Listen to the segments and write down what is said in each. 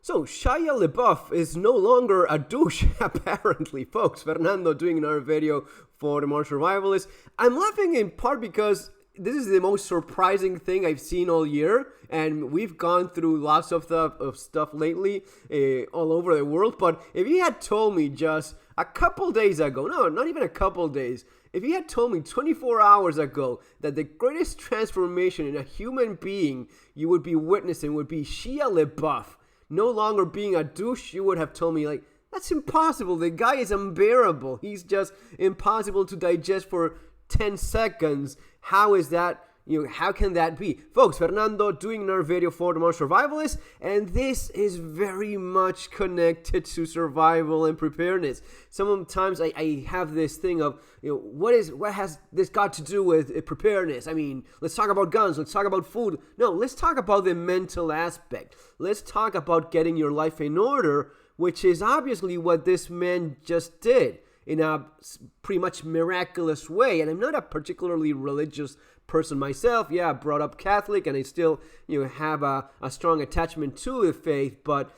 So, Shia LaBeouf is no longer a douche, apparently, folks. Fernando doing another video for the Modern Survivalist. I'm laughing in part because this is the most surprising thing I've seen all year, and we've gone through lots of stuff lately all over the world. But if you had told me just a couple days ago, no, not even a couple days, if you had told me 24 hours ago that the greatest transformation in a human being you would be witnessing would be Shia LaBeouf no longer being a douche, you would have told me, like, that's impossible. The guy is unbearable. He's just impossible to digest for 10 seconds. How is that? How can that be? Folks, Fernando doing another video for the Modern Survivalist, and this is very much connected to survival and preparedness. Sometimes I have this thing of, what has this got to do with preparedness? I mean, let's talk about guns, let's talk about food. No, let's talk about the mental aspect. Let's talk about getting your life in order, which is obviously what this man just did in a pretty much miraculous way. And I'm not a particularly religious person myself. Yeah, brought up Catholic, and I still have a strong attachment to the faith, but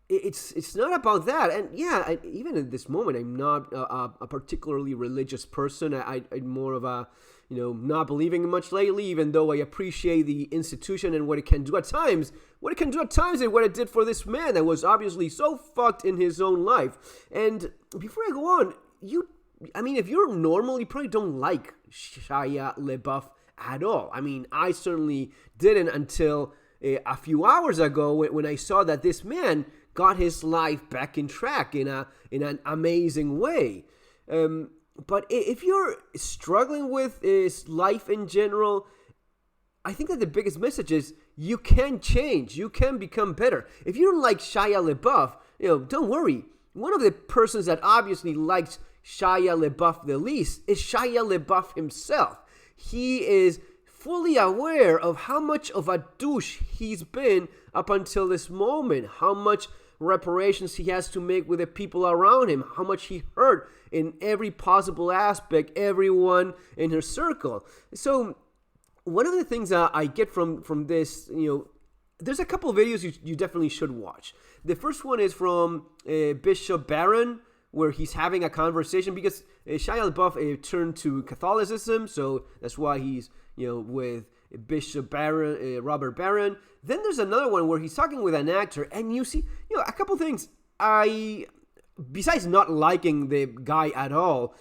it's not about that. And yeah, even at this moment, I'm not a particularly religious person. I'm more of a not believing in much lately, even though I appreciate the institution and what it can do at times. What it can do at times and what it did for this man that was obviously so fucked in his own life. And before I go on, if you're normal, you probably don't like Shia LaBeouf at all. I mean, I certainly didn't until a few hours ago when I saw that this man got his life back in track in an amazing way. But if you're struggling with life in general, I think that the biggest message is you can change. You can become better. If you don't like Shia LaBeouf, don't worry. One of the persons that obviously likes Shia LaBeouf the least is Shia LaBeouf himself. He is fully aware of how much of a douche he's been up until this moment, how much reparations he has to make with the people around him, how much he hurt in every possible aspect, everyone in her circle. So one of the things that I get from this, there's a couple of videos you definitely should watch. The first one is from Bishop Barron, where he's having a conversation because Shia LaBeouf turned to Catholicism, so that's why he's with Bishop Barron, Robert Barron. Then there's another one where he's talking with an actor, and you see, a couple things. Besides not liking the guy at all,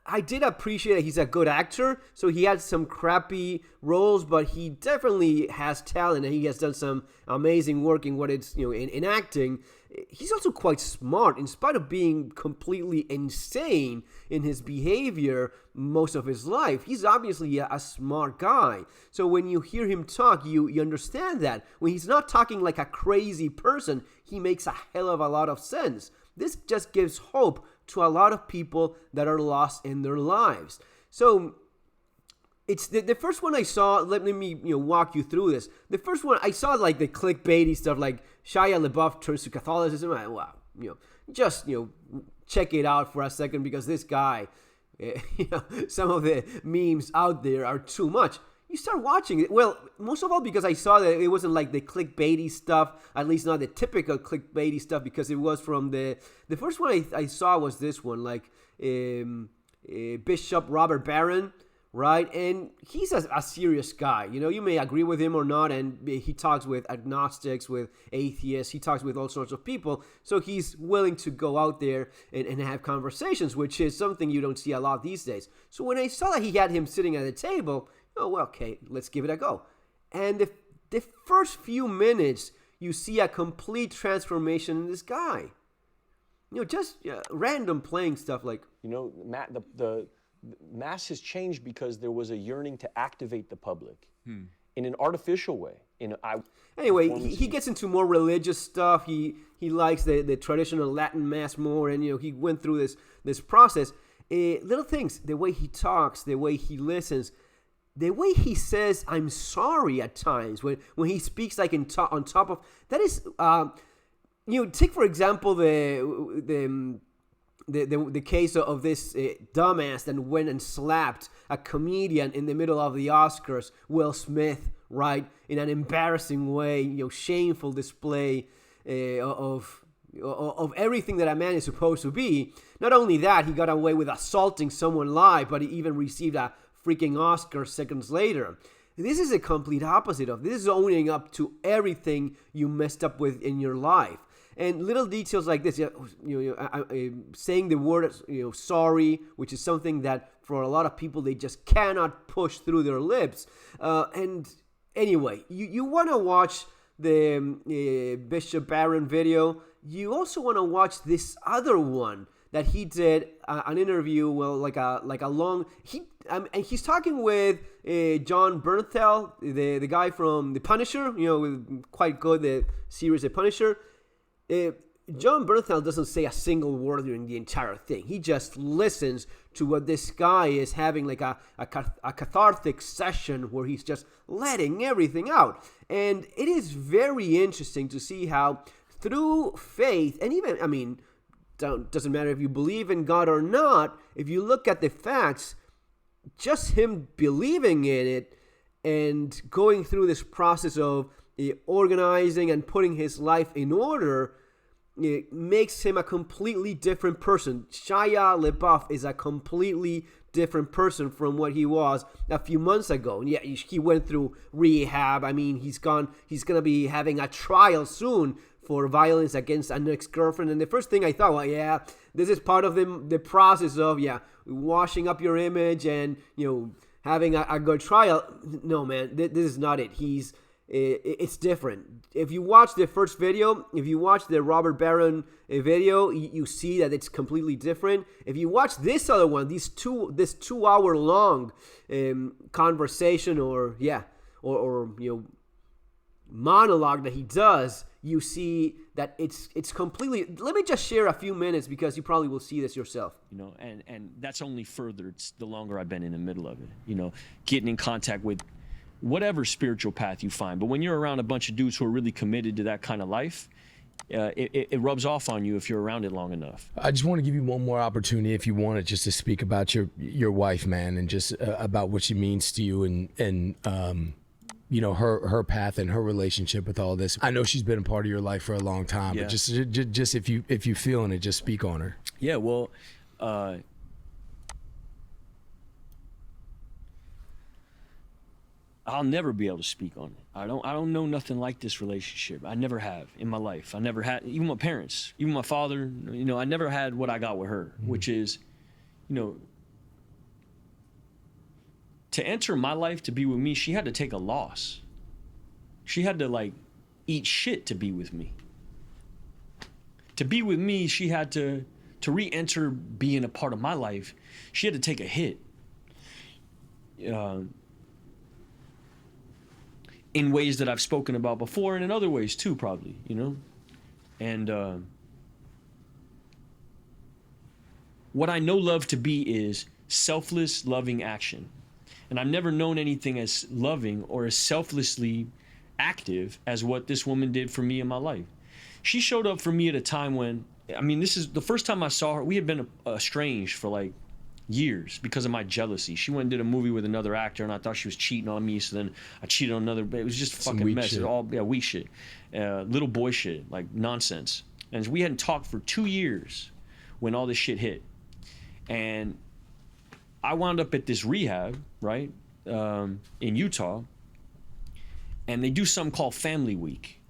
I did appreciate that he's a good actor. So he had some crappy roles, but he definitely has talent, and he has done some amazing work in what it's in acting. He's also quite smart, in spite of being completely insane in his behavior most of his life. He's obviously a smart guy. So when you hear him talk, you understand that. When he's not talking like a crazy person, he makes a hell of a lot of sense. This just gives hope to a lot of people that are lost in their lives. So it's the first one I saw. Let me walk you through this. The first one I saw, like the clickbaity stuff, like Shia LaBeouf turns to Catholicism. Wow, just check it out for a second, because this guy, some of the memes out there are too much. You start watching it. Well, most of all because I saw that it wasn't like the clickbaity stuff, at least not the typical clickbaity stuff, because it was from the first one I saw was this one, like Bishop Robert Barron, right? And he's a serious guy. You may agree with him or not, and he talks with agnostics, with atheists, he talks with all sorts of people, so he's willing to go out there and have conversations, which is something you don't see a lot these days. So when I saw that he had him sitting at the table, oh, well, okay, let's give it a go. And the first few minutes, you see a complete transformation in this guy. Just random playing stuff like... Matt, the Mass has changed because there was a yearning to activate the public in an artificial way. Anyway, he gets into more religious stuff. He likes the traditional Latin Mass more, and he went through this process. Little things, the way he talks, the way he listens, the way he says "I'm sorry" at times when he speaks, like on top of that is take for example the case of this dumbass that went and slapped a comedian in the middle of the Oscars, Will Smith, right? In an embarrassing way, shameful display of everything that a man is supposed to be. Not only that, he got away with assaulting someone live, but he even received a freaking Oscar seconds later. This is a complete opposite of this. Is owning up to everything you messed up with in your life. And little details like this, saying the word, sorry, which is something that for a lot of people, they just cannot push through their lips. And anyway, you want to watch the Bishop Barron video. You also want to watch this other one that he did an interview, like a long, and he's talking with Jon Bernthal, the guy from The Punisher, quite good, the series The Punisher. Jon Bernthal doesn't say a single word during the entire thing. He just listens to what this guy is having, like a cathartic session where he's just letting everything out. And it is very interesting to see how through faith, and even, doesn't matter if you believe in God or not, if you look at the facts, just him believing in it and going through this process of organizing and putting his life in order, it makes him a completely different person. Shia LaBeouf is a completely different person from what he was a few months ago. And yeah, he went through rehab. He's going to be having a trial soon for violence against an ex-girlfriend. And the first thing I thought, well, yeah, this is part of the process of, washing up your image and, having a good trial. No, man, this is not it. It's different. If you watch the first video, if you watch the Robert Barron video, you see that it's completely different. If you watch this other one, this 2 hour long conversation or monologue that he does, you see that it's completely. Let me just share a few minutes because you probably will see this yourself. And that's only further. It's the longer I've been in the middle of it. Getting in contact with whatever spiritual path you find. But when you're around a bunch of dudes who are really committed to that kind of life, it rubs off on you if you're around it long enough. I just want to give you one more opportunity, if you want it, just to speak about your wife, man, and just about what she means to you and her path and her relationship with all this. I know she's been a part of your life for a long time, but just if you feeling it, just speak on her. Yeah, well, I'll never be able to speak on it. I don't know nothing like this relationship. I never have in my life. I never had, even my parents, even my father, I never had what I got with her, which is, to enter my life, to be with me, she had to take a loss. She had to eat shit to be with me. To be with me, she had to re-enter being a part of my life. She had to take a hit. In ways that I've spoken about before, and in other ways too, probably, And what I know love to be is selfless, loving action. And I've never known anything as loving or as selflessly active as what this woman did for me in my life. She showed up for me at a time when, this is the first time I saw her. We had been estranged for years because of my jealousy. She went and did a movie with another actor, and I thought she was cheating on me, so then I cheated on another. It was just fucking mess. It was all weak shit, little boy shit, nonsense. And we hadn't talked for 2 years when all this shit hit. And I wound up at this rehab, right, in Utah, and they do something called Family Week.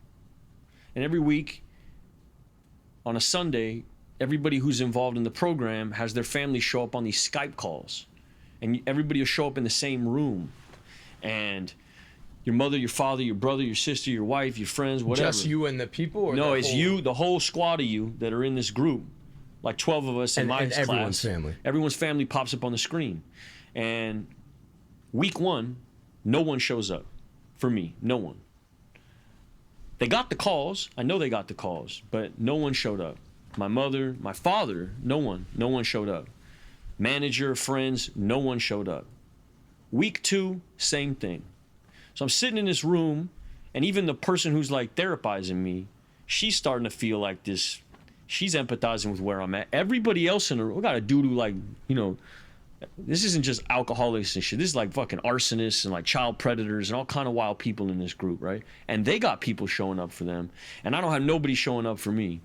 And every week, on a Sunday, everybody who's involved in the program has their family show up on these Skype calls. And everybody will show up in the same room. And your mother, your father, your brother, your sister, your wife, your friends, whatever. Just you and the people? Or no, it's you, the whole squad of you that are in this group. 12 of us in my class. Everyone's family. Everyone's family pops up on the screen. And week 1, no one shows up. For me, no one. They got the calls. I know they got the calls, but no one showed up. My mother, my father, no one showed up. Manager, friends, no one showed up. Week 2, same thing. So I'm sitting in this room, and even the person who's therapizing me, she's starting to feel like this. She's empathizing with where I'm at. Everybody else in the room, we got a dude who This isn't just alcoholics and shit. This is like fucking arsonists and like child predators and all kind of wild people in this group, right? And they got people showing up for them, and I don't have nobody showing up for me.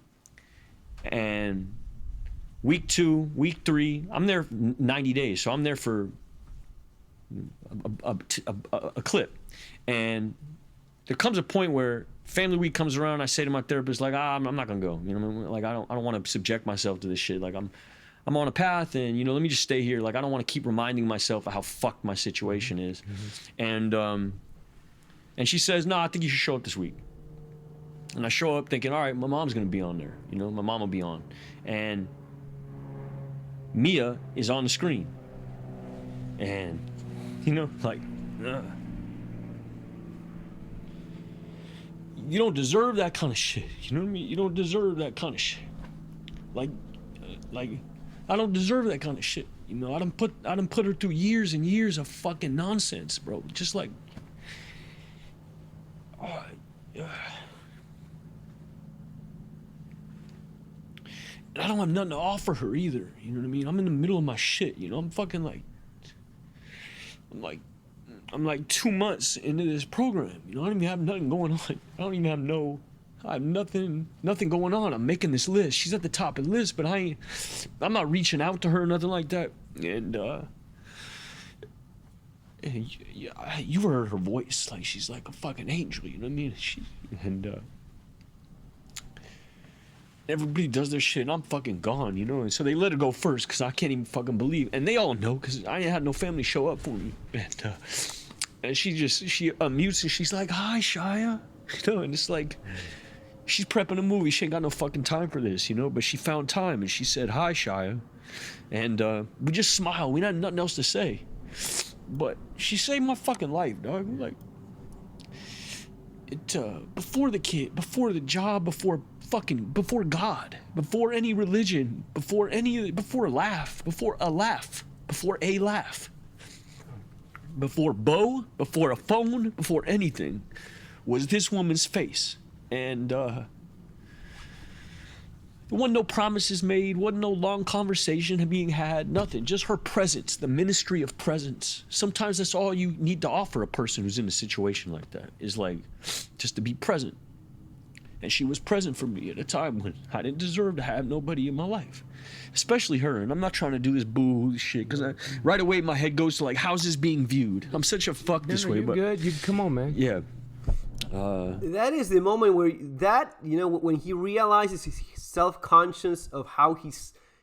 And week 2, week 3, I'm there 90 days, so I'm there for a clip. And there comes a point where family week comes around. I say to my therapist, like, I'm not gonna go. You know, like I don't want to subject myself to this shit. Like I'm on a path, and you know, let me just stay here. Like I don't want to keep reminding myself of how fucked my situation is. And she says, no, I think you should show up this week. And I show up thinking, all right, my mom's gonna be on there. You know, my mom will be on, and Mia is on the screen, and you know, like. You don't deserve that kind of shit. You know what I mean? You don't deserve that kind of shit. Like, I don't deserve that kind of shit. You know, I done put her through years and years of fucking nonsense, bro. Just like, and I don't have nothing to offer her either. You know what I mean? I'm in the middle of my shit. You know, I'm fucking like, I'm like 2 months into this program. You know, I don't even have nothing going on. I have nothing going on. I'm making this list. She's at the top of the list, but I'm not reaching out to her, nothing like that. And you heard her voice, like she's like a fucking angel. You know what I mean? Everybody does their shit, and I'm fucking gone, you know? And so they let her go first, because I can't even fucking believe. And they all know, because I ain't had no family show up for me. And she unmutes, and she's like, hi, Shia. You know, and it's like, she's prepping a movie. She ain't got no fucking time for this, you know? But she found time, and she said, hi, Shia. And we just smiled. We had nothing else to say. But she saved my fucking life, dog. Like, before the kid, before the job, before God, before any religion, before a laugh, before Bo, before a phone, before anything, was this woman's face. And there wasn't no promises made, wasn't no long conversation being had, nothing. Just her presence, the ministry of presence. Sometimes that's all you need to offer a person who's in a situation like that, is like, just to be present. And she was present for me at a time when I didn't deserve to have nobody in my life, especially her. And I'm not trying to do this boo shit, because right away my head goes to like, how's this being viewed? I'm such a fuck this way. But good. Come on, man. Yeah. That is the moment where when he realizes he's self-conscious of how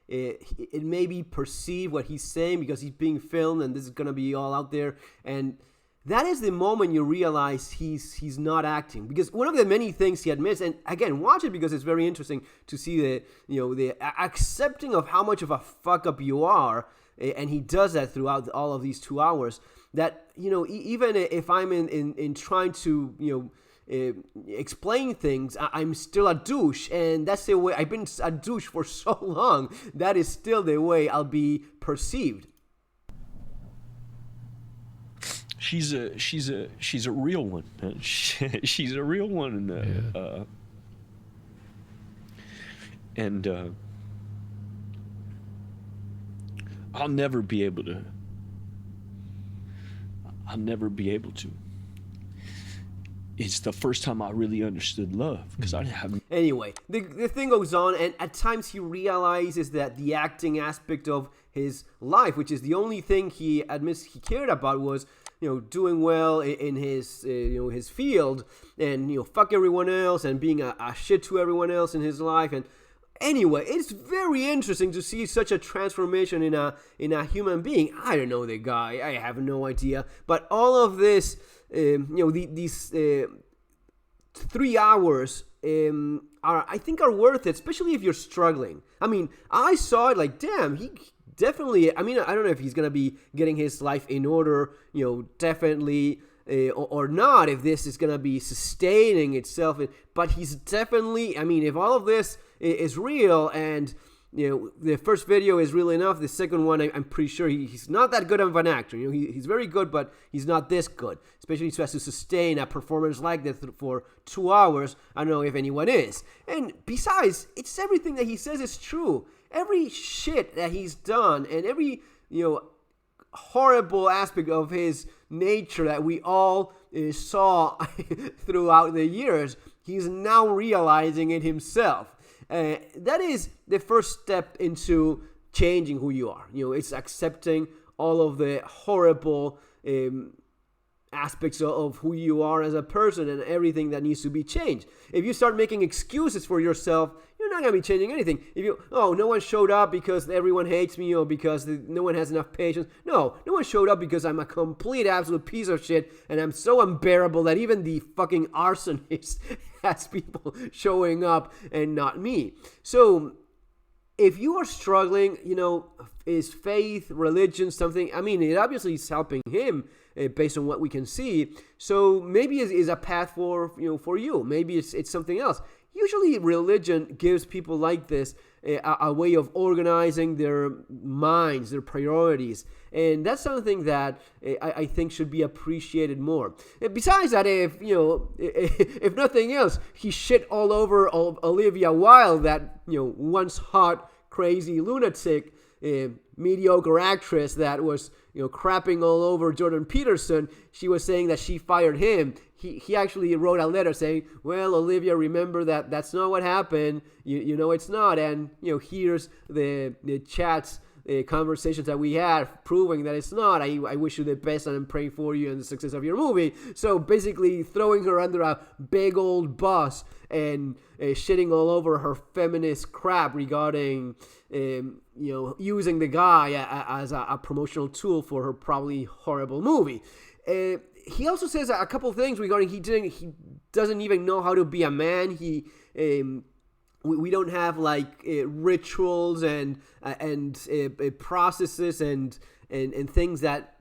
it may be perceived what he's saying, because he's being filmed and this is gonna be all out there. And that is the moment you realize he's not acting, because one of the many things he admits, and again, watch it because it's very interesting to see the accepting of how much of a fuck up you are, and he does that throughout all of these 2 hours. That even if I'm in trying to explain things, I'm still a douche, and that's the way I've been a douche for so long. That is still the way I'll be perceived. She's a real one. She's a real one, and I'll never be able to. It's the first time I really understood love, because I didn't have. Anyway, the thing goes on, and at times he realizes that the acting aspect of his life, which is the only thing he admits he cared about, was doing well in his his field, and fuck everyone else, and being a shit to everyone else in his life. And anyway, it's very interesting to see such a transformation in a human being. I don't know the guy, I have no idea, but all of this, these 3 hours I think are worth it, especially if you're struggling. I mean, I saw it like, damn, he definitely, I mean, I don't know if he's going to be getting his life in order, definitely, or not, if this is going to be sustaining itself. But he's definitely, I mean, if all of this is real, and, the first video is real enough, the second one, I'm pretty sure he's not that good of an actor. He's very good, but he's not this good. Especially if he has to sustain a performance like that for 2 hours. I don't know if anyone is. And besides, it's everything that he says is true. Every shit that he's done, and every, horrible aspect of his nature that we all saw throughout the years, he's now realizing it himself. That is the first step into changing who you are. It's accepting all of the horrible aspects of who you are as a person and everything that needs to be changed. If you start making excuses for yourself, you're not going to be changing anything. If no one showed up because everyone hates me or because no one has enough patience. No one showed up because I'm a complete absolute piece of shit and I'm so unbearable that even the fucking arsonist has people showing up and not me. So if you are struggling, is faith, religion, something? I mean, it obviously is helping him based on what we can see. So maybe it's a path for you. Maybe it's something else. Usually, religion gives people like this a way of organizing their minds, their priorities, and that's something that I think should be appreciated more. And besides that, if nothing else, he shit all over Olivia Wilde, that once hot, crazy lunatic, mediocre actress that was crapping all over Jordan Peterson. She was saying that she fired him. He actually wrote a letter saying, well, Olivia, remember that's not what happened. You know it's not. And here's the chats, conversations that we had proving that it's not. I wish you the best and I'm praying for you and the success of your movie. So basically throwing her under a big old bus and shitting all over her feminist crap regarding using the guy as a promotional tool for her probably horrible movie. He also says a couple things regarding he doesn't even know how to be a man. We don't have like rituals and processes and things that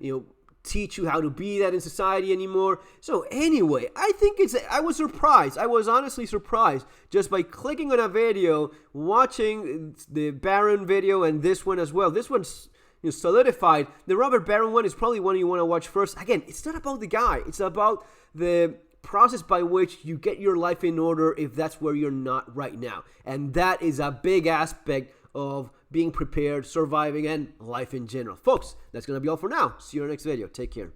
teach you how to be that in society anymore. So anyway, I was surprised. I was honestly surprised just by clicking on a video, watching the Barron video and this one as well. This one's solidified. The Robert Barron one is probably one you want to watch first. Again, it's not about the guy. It's about the process by which you get your life in order if that's where you're not right now. And that is a big aspect of being prepared, surviving, and life in general. Folks, that's going to be all for now. See you in our next video. Take care.